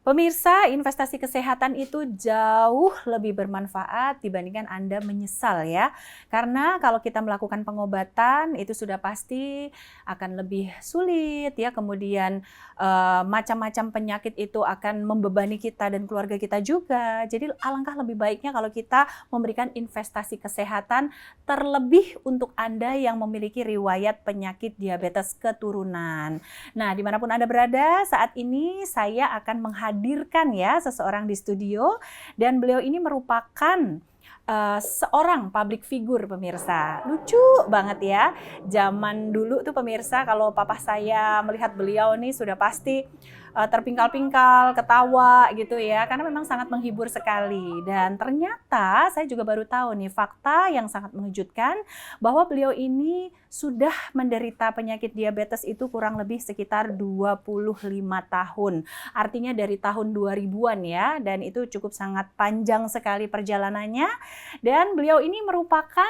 Pemirsa, investasi kesehatan itu jauh lebih bermanfaat dibandingkan Anda menyesal ya. Karena kalau kita melakukan pengobatan itu sudah pasti akan lebih sulit ya. Kemudian macam-macam penyakit itu akan membebani kita dan keluarga kita juga. Jadi alangkah lebih baiknya kalau kita memberikan investasi kesehatan terlebih untuk Anda yang memiliki riwayat penyakit diabetes keturunan. Nah, dimanapun Anda berada, saat ini saya akan menghadirkan ya seseorang di studio dan beliau ini merupakan seorang public figure pemirsa. Lucu banget ya. Zaman dulu tuh pemirsa kalau papa saya melihat beliau nih sudah pasti terpingkal-pingkal, ketawa gitu ya. Karena memang sangat menghibur sekali. Dan ternyata saya juga baru tahu nih fakta yang sangat mengejutkan bahwa beliau ini sudah menderita penyakit diabetes itu kurang lebih sekitar 25 tahun. Artinya dari tahun 2000-an ya. Dan itu cukup sangat panjang sekali perjalanannya. Dan beliau ini merupakan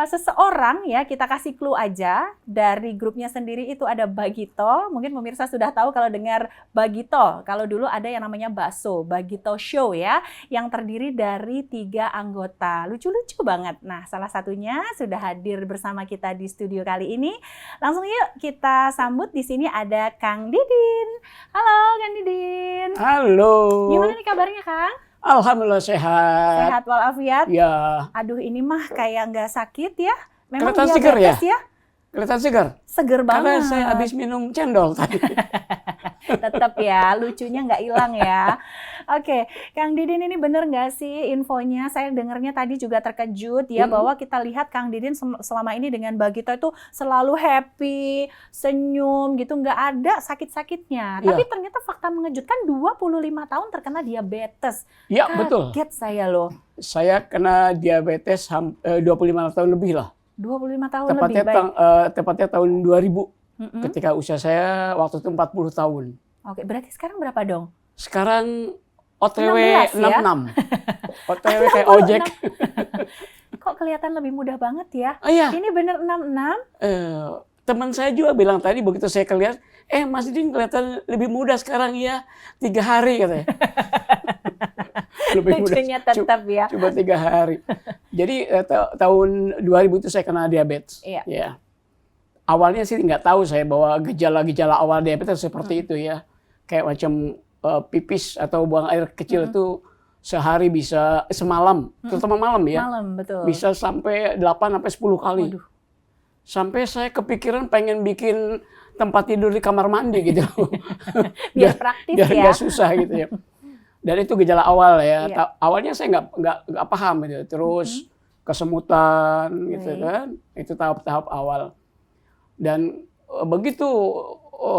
seseorang ya, kita kasih clue aja, dari grupnya sendiri itu ada Bagito. Mungkin pemirsa sudah tahu kalau dengar Bagito. Kalau dulu ada yang namanya Bakso, Bagito Show ya, yang terdiri dari 3 anggota. Lucu-lucu banget. Nah, salah satunya sudah hadir bersama kita di studio kali ini. Langsung yuk kita sambut. Di sini ada Kang Didin. Halo Kang Didin. Halo. Gimana nih kabarnya Kang? Alhamdulillah sehat. Sehat walafiat? Ya. Aduh ini mah kayak nggak sakit ya? Memang Kelihatan seger ya? Kelihatan seger? Seger banget. Karena saya habis minum cendol tadi. Tetap ya, lucunya nggak hilang ya. Oke, Kang Didin ini bener nggak sih infonya? Saya dengarnya tadi juga terkejut ya bahwa kita lihat Kang Didin selama ini dengan Bagito itu selalu happy, senyum gitu, nggak ada sakit-sakitnya. Ya. Tapi ternyata fakta mengejutkan 25 tahun terkena diabetes. Ya, betul. Kaget saya loh. Saya kena diabetes 25 tahun lebih lah. 25 tahun lebih, baik. Tepatnya tahun 2000. Ketika usia saya waktu itu 40 tahun. Oke, berarti sekarang berapa dong? Sekarang OTW 16 ya? 66. OTW kayak ojek. Kok kelihatan lebih mudah banget ya? Oh iya. Ini bener 66? Teman saya juga bilang tadi begitu saya lihat, Mas Didin kelihatan lebih muda sekarang ya. 3 hari katanya. Lebih Lucunya muda. tetap ya. Cuma 3 hari. Jadi tahun 2000 itu saya kena diabetes. Iya. Ya. Awalnya sih nggak tahu saya bahwa gejala-gejala awal diabetes seperti itu ya. Kayak macam pipis atau buang air kecil itu sehari bisa semalam, terutama malam ya. Malam, betul. Bisa sampai 8 sampai 10 kali. Waduh. Sampai saya kepikiran pengen bikin tempat tidur di kamar mandi gitu. Biar praktis biar ya. nggak susah gitu ya. Dan itu gejala awal ya. Iya. Awalnya saya nggak paham gitu. Terus kesemutan gitu kan. Itu tahap-tahap awal. Dan begitu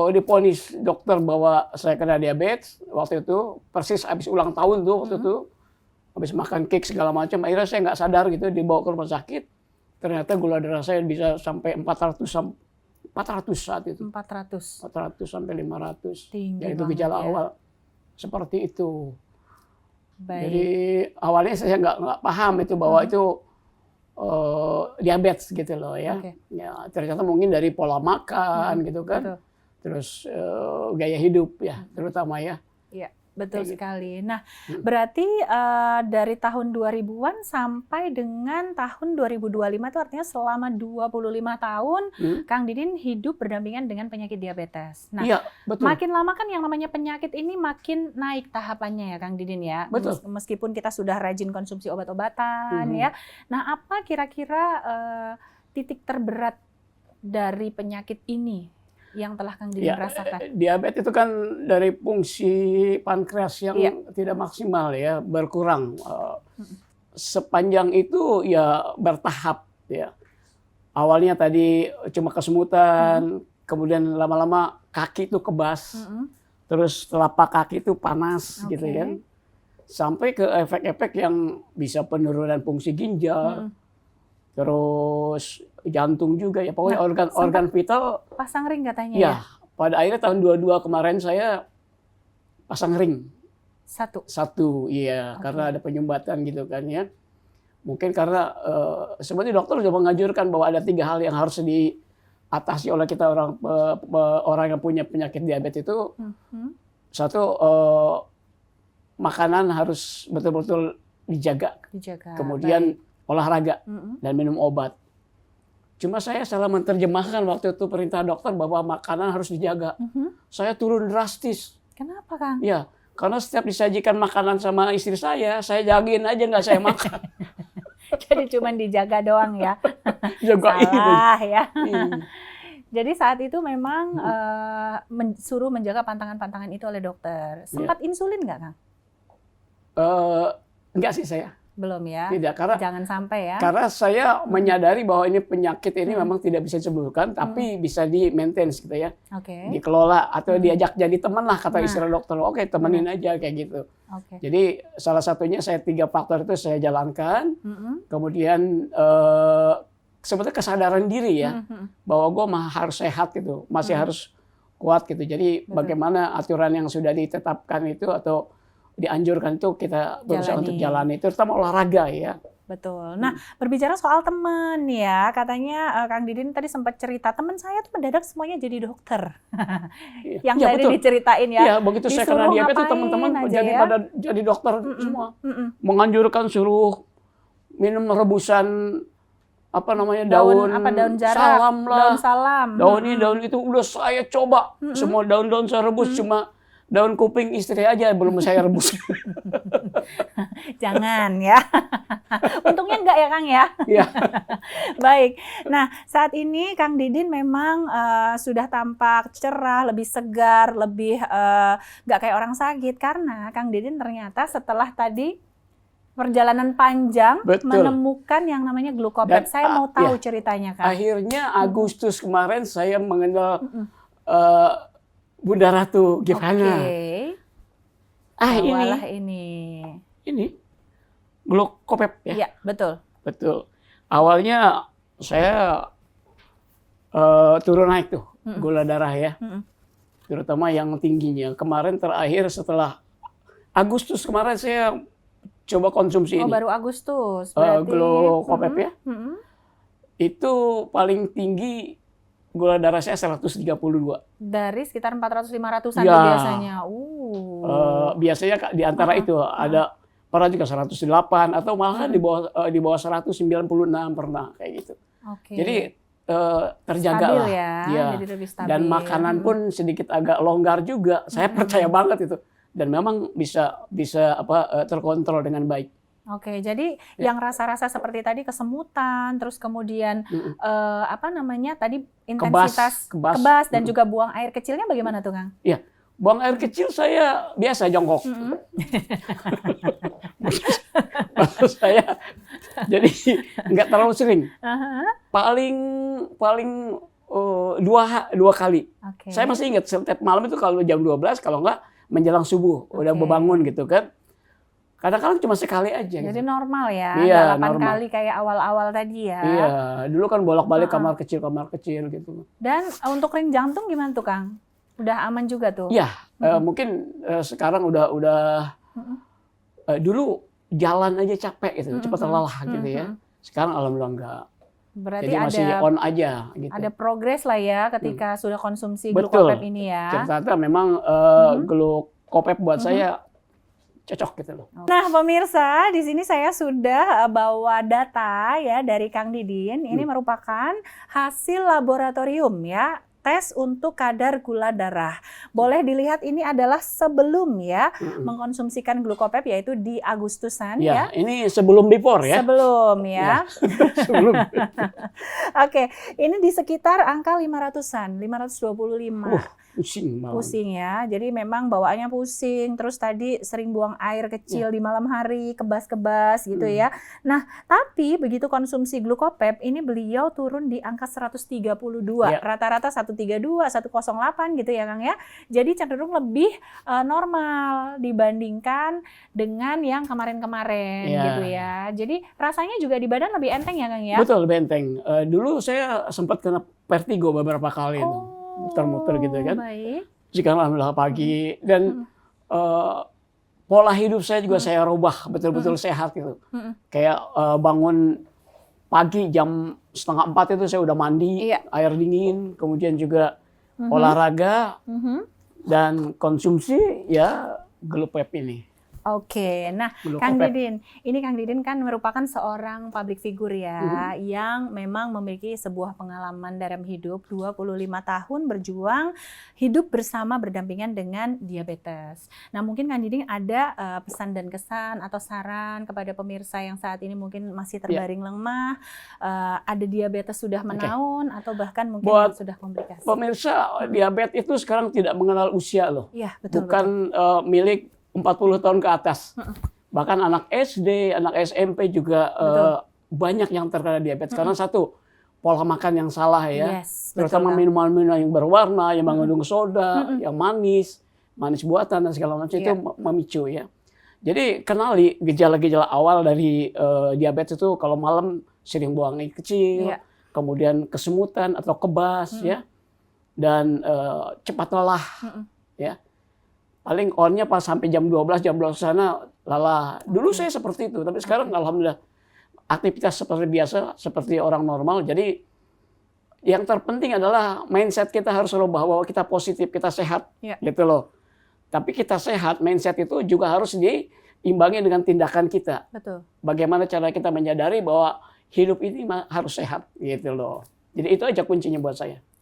divonis dokter bahwa saya kena diabetes waktu itu, persis habis ulang tahun tuh waktu itu, habis makan cake segala macam, akhirnya saya nggak sadar gitu dibawa ke rumah sakit. Ternyata gula darah saya bisa sampai 400 saat itu. 400 sampai 500. Tinggi Ya, itu banget gejala ya. awal seperti itu. Baik. Jadi awalnya saya nggak paham itu bahwa itu diabetes gitu loh ya. Oke. Ya ternyata mungkin dari pola makan gitu kan. Betul. Terus gaya hidup ya terutama ya. Iya, betul Kayak gitu. sekali. Nah, berarti dari tahun 2000-an sampai dengan tahun 2025 itu artinya selama 25 tahun Kang Didin hidup berdampingan dengan penyakit diabetes. Nah, Iya, betul. makin lama kan yang namanya penyakit ini makin naik tahapannya ya Kang Didin ya. Betul. Meskipun kita sudah rajin konsumsi obat-obatan ya. Nah, apa kira-kira titik terberat dari penyakit ini yang telah Kang Didin rasakan? Diabetes itu kan dari fungsi pankreas yang tidak maksimal ya, berkurang. Sepanjang itu ya bertahap ya. Awalnya tadi cuma kesemutan, kemudian lama-lama kaki itu kebas, terus telapak kaki itu panas gitu kan. Sampai ke efek-efek yang bisa penurunan fungsi ginjal, terus jantung juga ya, pokoknya organ vital. Pasang ring katanya Ya, ya? pada akhirnya tahun 22 kemarin saya pasang ring. Satu, iya, karena ada penyumbatan gitu kan ya. Mungkin karena sebenarnya dokter sudah menganjurkan bahwa ada 3 hal yang harus diatasi oleh kita orang yang punya penyakit diabetes itu. Satu, makanan harus betul-betul dijaga. Kemudian olahraga dan minum obat. Cuma saya salah menerjemahkan waktu itu perintah dokter bahwa makanan harus dijaga. Saya turun drastis. Kenapa, Kang? Ya, karena setiap disajikan makanan sama istri saya jagain aja, nggak saya makan. Jadi cuma dijaga doang ya? Jagain. Salah ya. Jadi saat itu memang suruh menjaga pantangan-pantangan itu oleh dokter. Sempat insulin nggak, Kang? Enggak sih saya. Belum ya? Tidak, karena jangan sampai ya. Karena saya menyadari bahwa ini penyakit ini memang tidak bisa disembuhkan, tapi bisa di maintain gitu ya. Dikelola atau diajak jadi teman lah kata istilah dokter. Oke, temenin aja kayak gitu. Jadi salah satunya 3 faktor itu saya jalankan. Kemudian sebetulnya kesadaran diri ya, bahwa gue harus sehat gitu, masih harus kuat gitu. Jadi bagaimana aturan yang sudah ditetapkan itu atau dianjurkan itu kita berusaha untuk jalani, terutama olahraga ya. Betul. Nah, berbicara soal teman ya, katanya Kang Didin tadi sempat cerita teman saya tuh mendadak semuanya jadi dokter. Yang tadi betul. Diceritain ya. Iya, begitu saya kena diabetes teman-teman jadi dokter semua. Menganjurkan suruh minum rebusan daun jarak, salam lah. Daun salam. Daun ini, daun itu udah saya coba. Semua daun-daun saya rebus, cuma daun kuping istri aja belum saya rebus. Jangan ya. Untungnya enggak ya, Kang ya. Iya. Baik. Nah, saat ini Kang Didin memang sudah tampak cerah, lebih segar, lebih nggak kayak orang sakit karena Kang Didin ternyata setelah tadi perjalanan panjang menemukan yang namanya glukopep. Saya mau tahu ceritanya, Kang. Akhirnya Agustus kemarin saya mengenal Bunda Ratu gimana? Ini glukopep ya? Iya, betul. Betul. Awalnya saya turun naik tuh gula darah ya, terutama yang tingginya. Kemarin terakhir setelah Agustus kemarin saya coba konsumsi ini. Baru Agustus. Berarti glukopep ya. Itu paling tinggi gula darah saya 132. Dari sekitar 400-500-an ya. Biasanya. Biasanya di antara itu ada pernah juga 108 atau malah di bawah 196 pernah kayak gitu. Jadi terjaga stabil lah. Ya. Jadi lebih stabil. Dan makanan pun sedikit agak longgar juga. Saya percaya banget itu. Dan memang bisa terkontrol dengan baik. Jadi yang rasa-rasa seperti tadi kesemutan, terus kemudian tadi intensitas kebas dan juga buang air kecilnya bagaimana tuh, Kang? Iya, buang air kecil saya biasa jongkok. Maksud saya jadi nggak terlalu sering. Paling dua kali. Saya masih ingat setiap malam itu kalau jam 12, kalau nggak menjelang subuh udah berbangun gitu kan. Kadang-kadang cuma sekali aja. Jadi normal ya, iya, 8 kali kayak awal-awal tadi ya. Iya, dulu kan bolak-balik kamar kecil gitu. Dan untuk ring jantung gimana tuh, Kang? Udah aman juga tuh? Iya, mungkin sekarang udah dulu jalan aja capek gitu, cepat lelah gitu ya. Sekarang alhamdulillah enggak. Berarti jadi masih on aja gitu. Ada progres lah ya ketika sudah konsumsi glukopep ini ya. Ternyata memang glukopep buat saya cocok gitu loh. Nah, pemirsa, di sini saya sudah bawa data ya dari Kang Didin. Ini merupakan hasil laboratorium ya, tes untuk kadar gula darah. Boleh dilihat ini adalah sebelum ya mengkonsumsikan glukopep, yaitu di Agustusan ya. Ini sebelum before ya. Sebelum ya. Sebelum. Oke, ini di sekitar angka 500-an, 525. Pusing ya, jadi memang bawaannya pusing, terus tadi sering buang air kecil di malam hari, kebas-kebas gitu ya. Nah, tapi begitu konsumsi glukopep, ini beliau turun di angka 132, rata-rata 132, 108 gitu ya, Kang ya. Jadi cenderung lebih normal dibandingkan dengan yang kemarin-kemarin gitu ya. Jadi rasanya juga di badan lebih enteng ya, Kang ya? Betul, lebih enteng. Dulu saya sempat kena vertigo beberapa kali. Muter-muter gitu kan. Sekarang alhamdulillah pagi dan pola hidup saya juga saya rubah betul-betul sehat gitu. Kayak bangun pagi jam 3:30 itu saya udah mandi, air dingin, kemudian juga olahraga. dan konsumsi ya Glupep ini. Oke, nah Kang Didin, ini Kang Didin kan merupakan seorang public figure ya, yang memang memiliki sebuah pengalaman dalam hidup 25 tahun berjuang hidup bersama berdampingan dengan diabetes. Nah mungkin Kang Didin ada pesan dan kesan atau saran kepada pemirsa yang saat ini mungkin masih terbaring lemah, ada diabetes sudah menaun atau bahkan mungkin yang sudah komplikasi. Pemirsa, diabetes itu sekarang tidak mengenal usia loh. Iya, betul. Bukan milik 40 tahun ke atas. Bahkan anak SD, anak SMP juga banyak yang terkena diabetes. Karena satu, pola makan yang salah ya. Terutama minuman-minuman yang berwarna, yang mengandung soda, yang manis buatan dan segala macam itu memicu ya. Jadi kenali gejala-gejala awal dari diabetes itu kalau malam sering buang air kecil, kemudian kesemutan atau kebas ya. Dan cepat lelah ya. Paling on-nya pas sampai jam 12 sana lelah. Dulu saya seperti itu, tapi sekarang alhamdulillah aktivitas seperti biasa, seperti orang normal. Jadi yang terpenting adalah mindset kita harus rubah, bahwa kita positif, kita sehat, gitu loh. Tapi kita sehat, mindset itu juga harus diimbangi dengan tindakan kita. Betul. Bagaimana cara kita menyadari bahwa hidup ini harus sehat, gitu loh. Jadi itu aja kuncinya buat saya.